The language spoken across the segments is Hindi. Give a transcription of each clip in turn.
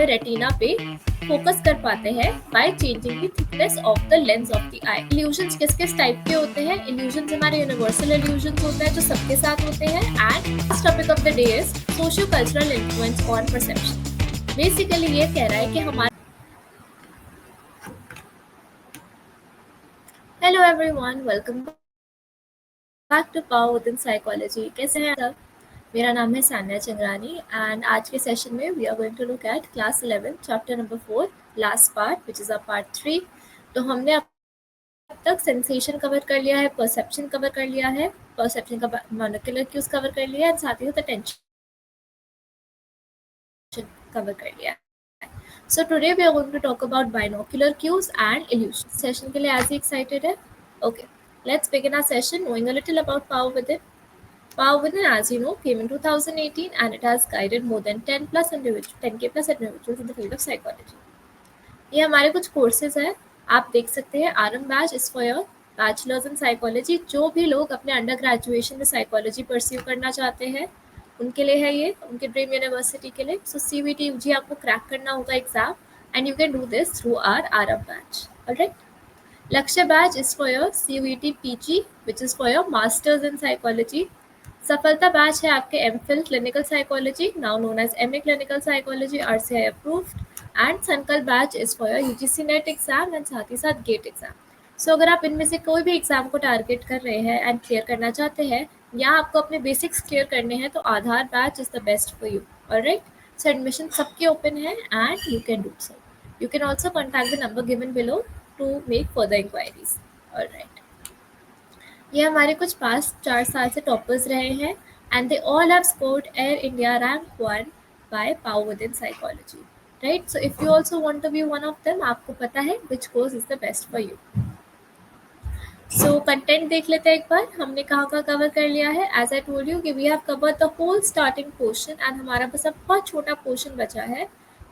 रेटिना पे फोकस कर पाते हैं by changing the thickness of the lens of the I. Illusions किस किस टाइप के होते हैं? इल्यूजन्स हमारे यूनिवर्सल इल्यूजन्स होते हैं जो सबके साथ होते हैं। And first topic of the day is socio cultural influence on perception. Basically ये कह रहा है कि हमारे hello everyone, welcome back to Power with Psychology. कैसे हैं सब? मेरा नाम है सान्या चंद्रानी एंड आज के सेशन में we are going to look at class 11 chapter number 4 last part which is a part 3। तो हमने अब तक सेंसेशन कवर कर लिया है, परसेप्शन कवर कर लिया है, परसेप्शन का मोनोक्यूलर क्यूज कवर कर लिया है, साथ ही साथ अटेंशन कवर कर लिया है। So today we are going to talk about binocular cues and illusion. Session के लिए as ही excited है? Okay, let's begin our session knowing a little about Power Within. Power Within, as you know, came in 2018 and it has guided more than 10k plus individuals in the field of psychology. ये हमारे कुछ कोर्सेज हैं, आप देख सकते हैं। RM batch is for your bachelors in psychology. जो भी लोग अपने अंडर ग्रेजुएशन में साइकोलॉजी परस्यू करना चाहते हैं उनके लिए है ये, उनके ड्रीम यूनिवर्सिटी के लिए। सो सीवीटी यूजी आपको क्रैक करना होगा exam and you can do this through RM batch. Alright, Lakshya batch is for your CVT PG which is for your masters in psychology. Saphalta batch है आपके MPhil clinical psychology, now known as MA clinical psychology, RCI approved. And Sankalp batch is for your UGC NET exam and साथ ही साथ गेट एग्जाम। सो अगर आप इनमें से कोई भी एग्जाम को टारगेट कर रहे हैं एंड क्लियर करना चाहते हैं या आपको अपने बेसिक्स क्लियर करने हैं तो Aadhaar batch is the best for you. Alright, so admission सबके ओपन है and you can do so. You can also contact the number given below to make further inquiries. Alright, ये हमारे कुछ पास्ट 4 साल से टॉपर्स रहे हैं and they all have scored AIR India rank 1 by Power with in Psychology. Right, so if you also want to be one of them, आपको पता है which course is the best for you. So content देख लेते हैं एक बार, हमने कहाँ कवर कर लिया है। एज आई टोल्ड यू कि we have covered the whole starting portion and हमारा बस अब बहुत छोटा पोर्शन बचा है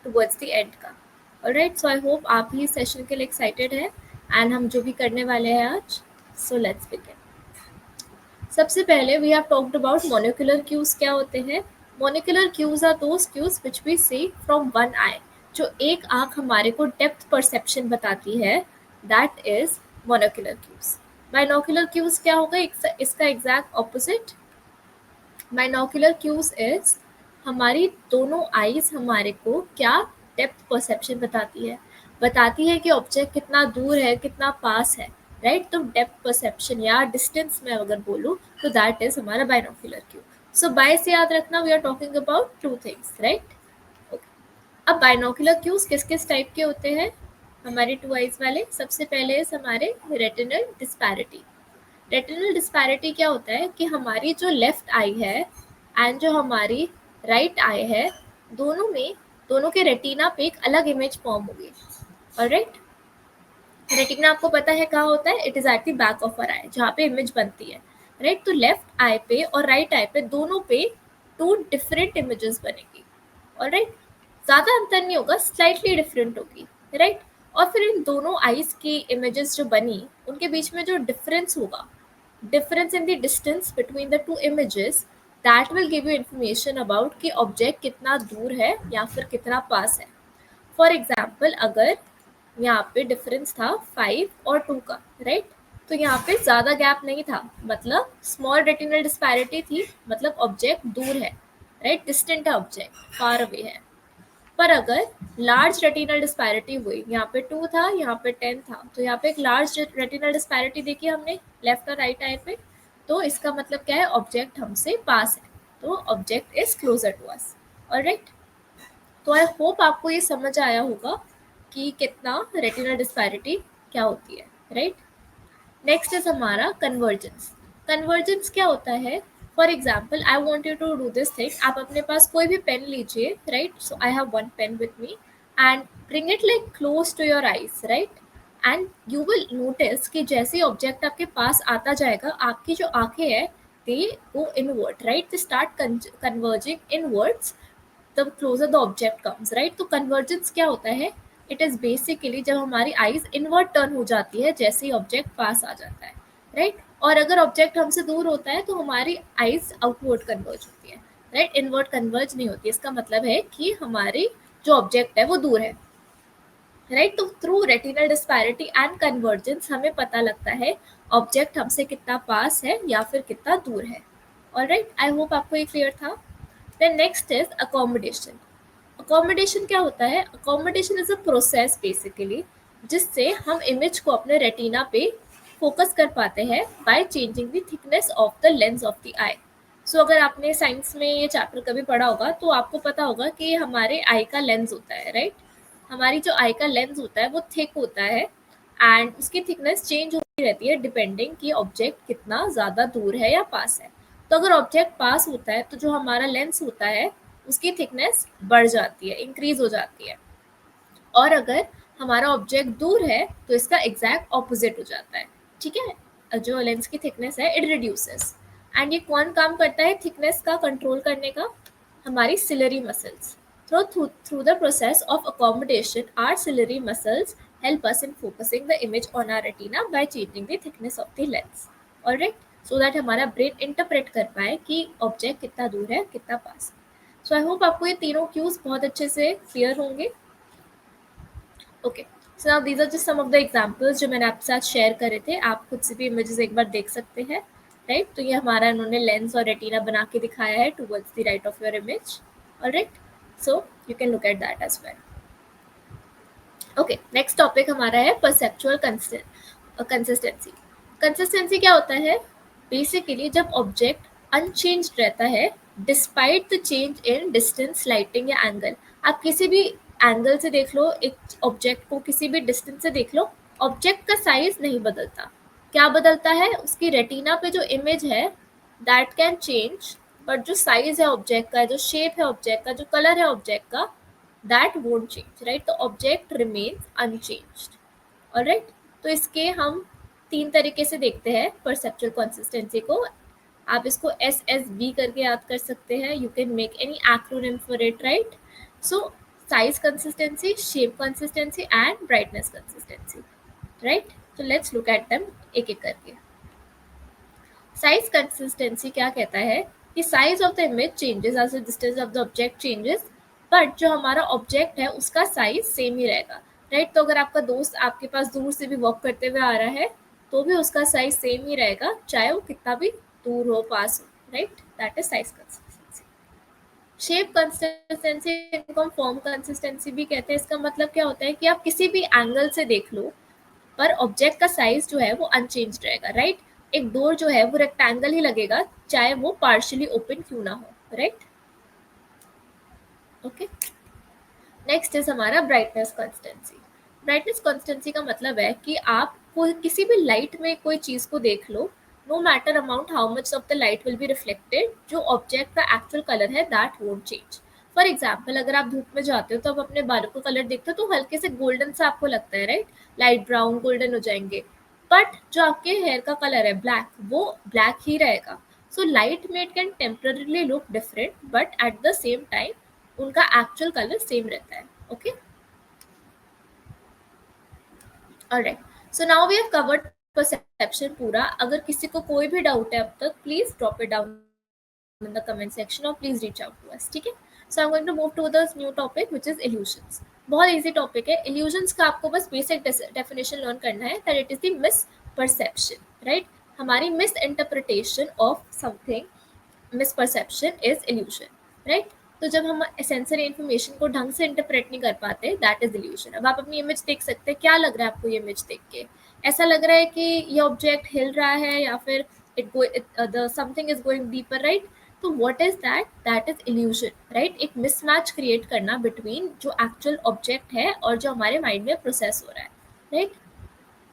टुवर्ड्स द एंड का। ऑलराइट, सो आई होप आप ही सेशन के लिए एक्साइटेड है एंड हम जो भी करने वाले हैं आज। So let's begin. सबसे पहले we have talked about monocular cues. क्या होते हैं monocular cues? Are those cues which we see from one eye. जो एक आंख हमारे को डेप्थ परसेप्शन बताती है, that is monocular cues. Binocular cues क्या होगा? इसका exact opposite. Binocular cues is हमारी दोनों आईज हमारे को क्या डेप्थ परसेप्शन बताती है कि ऑब्जेक्ट कितना दूर है, कितना पास है। राइट, तो डेप्थ परसेप्शन या डिस्टेंस में अगर बोलूँ तो दैट इज हमारा बाइनोक्यूलर क्यू। सो बाय से याद रखना, we are talking about two things. Right, अब बाइनोक्यूलर क्यूज किस किस टाइप के होते हैं हमारे टू आईज वाले? सबसे पहले हमारे रेटिनल डिस्पैरिटी। रेटिनल डिस्पैरिटी क्या होता है कि हमारी जो लेफ्ट आई है एंड जो हमारी राइट आई है, दोनों के रेटिना पे एक अलग इमेज फॉर्म होगी। ऑलराइट, रेटिना आपको पता है कहाँ होता है? It is at the back of our eye, जहाँ पे इमेज बनती है। राइट, तो लेफ्ट आई पे और राइट आई पे दोनों पे टू डिफरेंट इमेजेस बनेगी। ऑलराइट, ज्यादा अंतर नहीं होगा, स्लाइटली डिफरेंट होगी। राइट, और फिर इन दोनों आईज की इमेजेस जो बनी उनके बीच में जो डिफरेंस होगा, difference in the distance between the two images, that will give you information about कि ऑब्जेक्ट कितना दूर है या फिर कितना पास है। फॉर एग्जाम्पल, अगर यहाँ पे डिफरेंस था 5 और 2 का, राइट, तो यहाँ पे ज़्यादा गैप नहीं था, मतलब स्मॉल रेटिनल डिस्पैरिटी थी, मतलब ऑब्जेक्ट दूर है। राइट, डिस्टेंट है ऑब्जेक्ट, फार अवे है। पर अगर लार्ज रेटिनल डिस्पैरिटी हुई, यहाँ पे 2 था, यहाँ पे 10 था, तो यहाँ पे एक लार्ज रेटिनल डिस्पैरिटी देखी हमने लेफ्ट और राइट आई पे, तो इसका मतलब क्या है? ऑब्जेक्ट हमसे पास है, तो object is closer to us. Alright, तो आई होप आपको ये समझ आया होगा कि कितना रेटिनल डिस्पैरिटी क्या होती है। राइट, नेक्स्ट इज हमारा कन्वर्जेंस। कन्वर्जेंस क्या होता है? For example, I want you to do this thing. आप अपने पास कोई भी पेन लीजिए। Right, so I have one pen with me and bring it like close to your eyes. Right, and you will notice कि जैसे ऑब्जेक्ट आपके पास आता जाएगा, आपकी जो आंखें हैं they go inward. Right, they start converging inwards the closer the object comes. Right, तो कन्वर्जेंस क्या होता है? इट इज बेसिकली जब हमारी आईज इनवर्ड टर्न हो जाती है जैसे ही ऑब्जेक्ट पास आ जाता है। राइट, और अगर ऑब्जेक्ट हमसे दूर होता है तो हमारी आईज आउटवर्ड कन्वर्ज होती है। राइट, इनवर्ड कन्वर्ज नहीं होती। इसका मतलब है कि हमारी जो ऑब्जेक्ट है वो दूर है, राइट। तो through retinal disparity and convergence हमें पता लगता है ऑब्जेक्ट हमसे कितना पास है या फिर कितना दूर है। ऑलराइट, आई होप आपको ये क्लियर था। Then next is accommodation. Accommodation क्या होता है? Accommodation is a process basically जिससे हम इमेज को अपने रेटिना पे फोकस कर पाते हैं by changing the thickness of the lens of the eye. So अगर आपने साइंस में ये चैप्टर कभी पढ़ा होगा तो आपको पता होगा कि हमारे आई का लेंस होता है, राइट। हमारी जो आई का लेंस होता है वो थिक होता है एंड उसकी थिकनेस चेंज होती रहती है डिपेंडिंग कि ऑब्जेक्ट कितना ज़्यादा दूर है या पास है। तो अगर ऑब्जेक्ट पास होता है तो जो हमारा लेंस होता है उसकी थिकनेस बढ़ जाती है, इंक्रीज हो जाती है। और अगर हमारा ऑब्जेक्ट दूर है तो इसका एग्जैक्ट ऑपोजिट हो जाता है, ठीक है। जो लेंस की थिकनेस है इट रिड्यूसेस। एंड ये कौन काम करता है थिकनेस का कंट्रोल करने का? हमारी ciliary muscles. Through the process of accommodation are ciliary muscles help us in focusing the image on our retina by changing the thickness of the lens. Alright, so that हमारा ब्रेन इंटरप्रेट कर पाए कि ऑब्जेक्ट कितना दूर है कितना पास। सो आई होप आपको ये तीनों क्यूज बहुत अच्छे से क्लियर होंगे। Okay, so now these are just some of the examples जो मैंने आपके साथ शेयर करे थे। आप खुद से भी इमेजेस एक बार देख सकते हैं, राइट। तो ये हमारा इन्होंने लेंस और रेटिना बना के दिखाया है towards the right of your image. Alright, so you can look at that as well. Okay, next topic हमारा है परसेप्चुअल कंसिस्टेंसी। कंसिस्टेंसी क्या होता है? बेसिकली जब ऑब्जेक्ट अनचेंज्ड रहता है despite the change in distance, lighting या एंगल। आप किसी भी एंगल से देख लो एक ऑब्जेक्ट को, किसी भी डिस्टेंस से देख लो, ऑब्जेक्ट का साइज नहीं बदलता। क्या बदलता है? उसकी रेटिना पे जो इमेज है दैट कैन चेंज, बट जो साइज है ऑब्जेक्ट का, जो शेप है ऑब्जेक्ट का, जो कलर है ऑब्जेक्ट का, that won't change, right? तो object remains unchanged, alright। तो इसके हम तीन तरीके से देखते हैं परसेप्चुअल कंसिस्टेंसी को। आप इसको SSB करके याद कर सकते हैं। You can make any acronym for it, right. So size consistency, shape consistency and brightness consistency, right. तो लेट्स लुक एट देम एक एक करके। साइज कंसिस्टेंसी क्या कहता है कि size of the image changes as the distance of the object changes, but जो हमारा ऑब्जेक्ट है उसका साइज सेम ही रहेगा, राइट। तो अगर आपका दोस्त आपके पास दूर से भी वॉक करते हुए आ रहा है तो भी उसका साइज सेम ही रहेगा, चाहे वो कितना भी दूर हो, पास हो, right. That is size consistency. Shape consistency इनको फॉर्म कंसिस्टेंसी भी कहते हैं। इसका मतलब क्या होता है कि आप किसी भी एंगल से देख लो पर ऑब्जेक्ट का साइज जो है वो अनचेंज रहेगा, राइट। एक डोर जो है वो रेक्टेंगल ही लगेगा चाहे वो पार्शियली ओपन क्यों ना हो, राइट। ओके, नेक्स्ट इज हमारा ब्राइटनेस कंसिस्टेंसी। ब्राइटनेस कंसिस्टेंसी का मतलब है कि आप कोई किसी भी लाइट में कोई चीज को देख लो, no matter amount how much of the light will be reflected, जो ऑब्जेक्ट का एक्चुअल कलर है that won't change. For example, अगर आप धूप में जाते हो तो आप अपने बालों का कलर देखते हो तो हल्के से गोल्डन सा आपको लगता है, राइट। लाइट ब्राउन गोल्डन हो जाएंगे, बट जो आपके हेयर का कलर है ब्लैक, वो ब्लैक ही रहेगा। सो लाइट में it can temporarily look different but at the same time उनका एक्चुअल कलर सेम रहता है। Okay, alright, so now we have covered perception पूरा। अगर किसी को कोई भी डाउट है अब तक, please drop it down in the comment section or please reach out to us, ठीक है। so I'm going to move to the new topic which is illusions। बहुत easy topic है। illusions का आपको बस basic definition learn करना है that it is the misperception, right। हमारी misinterpretation of something, misperception is illusion, right। तो जब हम सेंसरी इन्फॉर्मेशन को ढंग से इंटरप्रेट नहीं कर पाते दैट इज इल्यूशन। अब आप अपनी इमेज देख सकते हैं, क्या लग रहा है आपको ये इमेज देख के? ऐसा लग रहा है कि ये ऑब्जेक्ट हिल रहा है या फिर the something is going deeper, right। तो what is that? That is illusion, right। एक मिसमैच क्रिएट करना बिटवीन जो एक्चुअल ऑब्जेक्ट है और जो हमारे माइंड में प्रोसेस हो रहा है, राइट।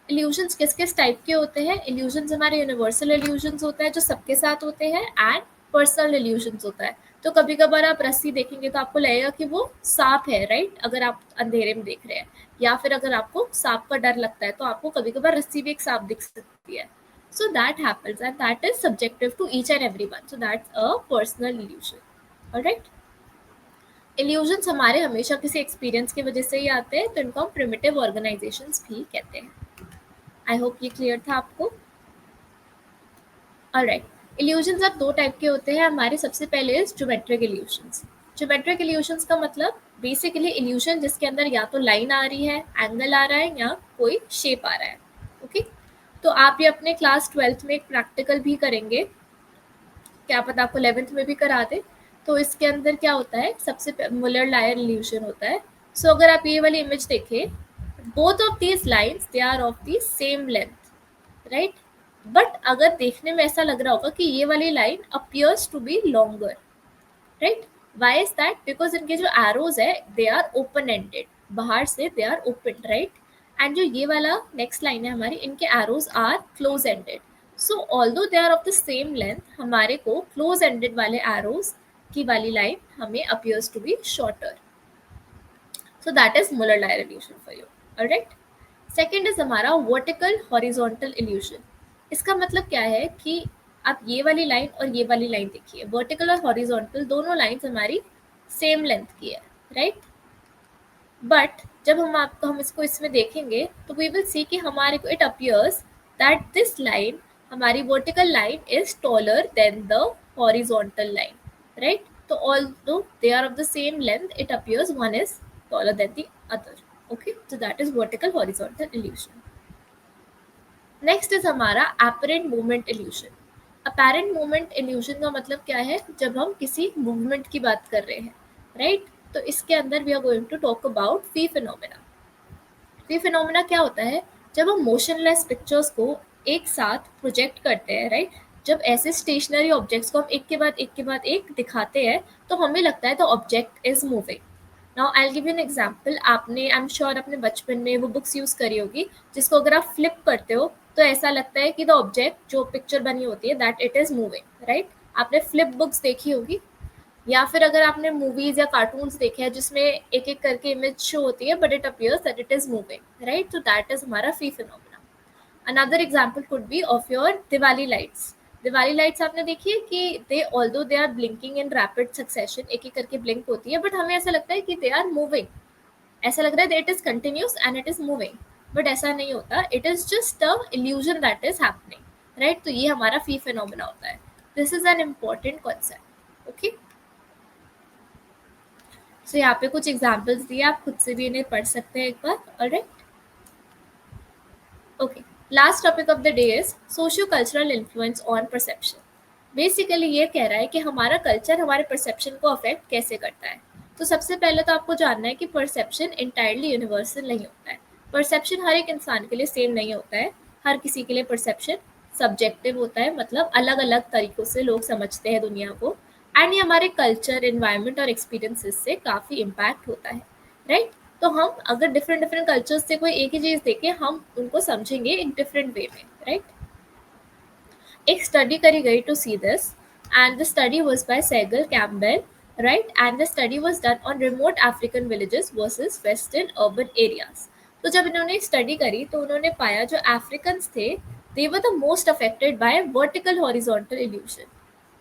इल्यूजन्स किस किस टाइप के होते हैं? इल्यूजन्स हमारे यूनिवर्सल इल्यूजन्स होता है जो सबके साथ होते हैं, एंड पर्सनल इल्यूजन्स होता है। तो कभी कभार आप रस्सी देखेंगे तो आपको लगेगा कि वो सांप है, राइट, अगर आप अंधेरे में देख रहे हैं, या फिर अगर आपको सांप का डर लगता है तो आपको कभी कभार रस्सी भी एक सांप दिख सकती है। So that happens and that is subjective to each and everyone. So that's a personal illusion. Alright? Illusions हमारे हमेशा किसी एक्सपीरियंस की वजह से ही आते हैं, तो इनको हम प्रिमिटिव ऑर्गेनाइजेशंस भी कहते हैं। आई होप ये क्लियर था आपको। ऑलराइट, इल्यूजन्स अब दो टाइप के होते हैं हमारे। सबसे पहले is geometric illusions. Geometric illusions का मतलब बेसिकली इल्यूशन जिसके अंदर या तो लाइन आ रही है, एंगल आ रहा है या कोई शेप आ रहा है. ओके, तो आप ये अपने क्लास 12th में एक प्रैक्टिकल भी करेंगे, क्या पता आपको 11th में भी करा दे. तो इसके अंदर क्या होता है, सबसे मुलर लायर इल्यूशन होता है. सो अगर आप ये वाली इमेज देखें, both of these lines they are of the same length, right. But अगर देखने में ऐसा लग रहा होगा कि ये वाली line appears to be longer, right. Why is that? Because इनके जो एरोज है दे आर ओपन एंडेड, बाहर से they are open, right. And जो ये वाला नेक्स्ट लाइन है हमारी, इनके arrows are close ended. So although they are of the same length, हमारे को क्लोज एंडेड वाले एरोज की वाली लाइन हमें appears to be shorter. So that is Muller Lyer illusion for you. Alright. Second is हमारा वर्टिकल हॉरिजॉन्टल इल्यूशन. इसका मतलब क्या है कि आप ये वाली लाइन और ये वाली लाइन देखिए, वर्टिकल और हॉरिजॉन्टल दोनों लाइंस हमारी सेम लेंथ की है, राइट. बट जब हम इसको इसमें देखेंगे तो वी विल सी कि हमारे को it appears that this line, हमारी vertical line is taller than the horizontal line, right. तो although they are of the same length, it appears one is taller than the other. Okay, so that is vertical horizontal illusion. Next is हमारा apparent movement illusion. Apparent movement illusion का मतलब क्या है, जब हम किसी movement की बात कर रहे हैं, right? तो इसके अंदर we are going to talk about Phi phenomena. Phi phenomena क्या होता है, जब हम motionless pictures को एक साथ प्रोजेक्ट करते हैं, राइट. जब ऐसे स्टेशनरी ऑब्जेक्ट्स को हम एक के बाद एक दिखाते हैं तो हमें लगता है the object is moving. Now I will give you an example. आपने, आई एम श्योर अपने बचपन में वो बुक्स यूज़ करी होगी जिसको अगर आप फ्लिप करते हो तो ऐसा लगता है कि द ऑब्जेक्ट जो पिक्चर बनी होती है that it is moving, right. आपने फ्लिप बुक्स देखी होगी, या फिर अगर आपने मूवीज या कार्टून्स देखे हैं जिसमें एक एक करके इमेज शो होती है but it appears that it is moving, right. तो दैट इज हमारा phi phenomena. Another example could be of your Diwali lights. Diwali lights आपने देखी है कि they although they are blinking in rapid succession, एक एक करके ब्लिंक होती है, बट हमें ऐसा लगता है कि दे आर मूविंग. ऐसा लग रहा है it is continuous and it is moving, but ऐसा नहीं होता. It is just a illusion that is happening, right. तो ये हमारा फी फिनोमेना होता है. This is an important concept. Okay, so यहाँ पे कुछ एग्जाम्पल्स दिए, आप खुद से भी इन्हें पढ़ सकते हैं एक बार. Alright. Okay, last topic of the day is socio cultural influence on perception. Basically ये कह रहा है कि हमारा कल्चर हमारे परसेप्शन को अफेक्ट कैसे करता है. तो सबसे पहले तो आपको जानना है कि परसेप्शन इंटायरली यूनिवर्सल नहीं होता है. परसेप्शन हर एक इंसान के लिए सेम नहीं होता है. हर किसी के लिए परसेप्शन सब्जेक्टिव होता है, मतलब अलग अलग तरीक़ों से लोग समझते हैं दुनिया को. एंड ये हमारे कल्चर, इन्वायरमेंट और एक्सपीरियंसेस से काफ़ी इम्पैक्ट होता है, राइट. तो हम अगर डिफरेंट डिफरेंट कल्चर्स से कोई एक ही चीज़ देखें, हम उनको समझेंगे एक डिफरेंट वे में, राइट. एक स्टडी करी गई to see this, and the study was by Segall Campbell, right. And the study was done on remote African villages versus western urban areas. तो जब इन्होंने स्टडी करी तो उन्होंने पाया जो अफ्रीकन्स थे they were the most affected by vertical horizontal illusion.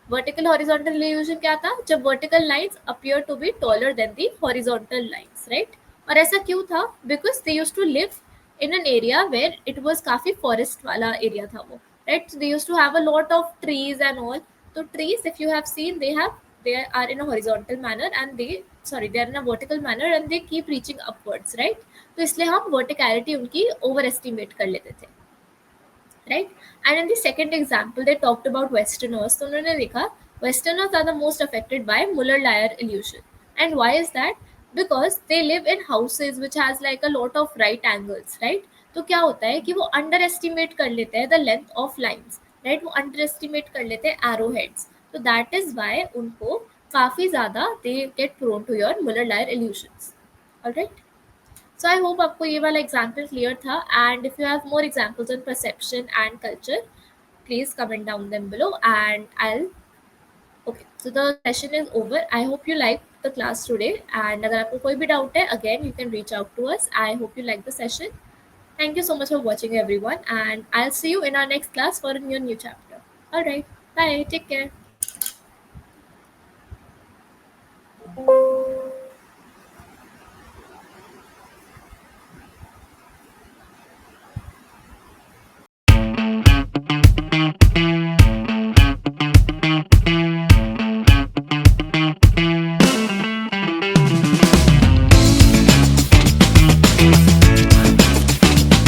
Vertical horizontal illusion क्या था, जब vertical lines appear to be taller than the horizontal lines, right. और ऐसा क्यों था, because they used to live in an area where it was काफ़ी फॉरेस्ट वाला एरिया था वो, right. So they used to have a lot of trees and all. So trees, if you have seen, they are in a horizontal manner and they are in a vertical manner and they keep reaching upwards, right. तो इसलिए हम verticality उनकी over estimate कर लेते थे, right. And in the second example they talked about westerners. तो उन्होंने देखा westerners are the most affected by Muller-Lyer illusion. And why is that? Because they live in houses which has like a lot of right angles, right. तो क्या होता है कि वो अंडर एस्टिमेट कर लेते हैं the length of lines, right. वो अंडर एस्टिमेट कर लेते हैं एरो हेड्स. तो दैट इज वाई उनको काफ़ी ज़्यादा they get prone to your Muller Lyer illusions. Alright. So I hope आपको ये वाला एग्जाम्पल क्लियर था. And if you have more examples on perception and culture, please comment down them below and I okay. So the session is over. I hope you like the class today. And अगर आपको कोई भी डाउट है, again you can reach out to us. I hope you like the session. Thank you so much for watching everyone, and I'll see you in our next class for a new chapter. All right, bye, take care.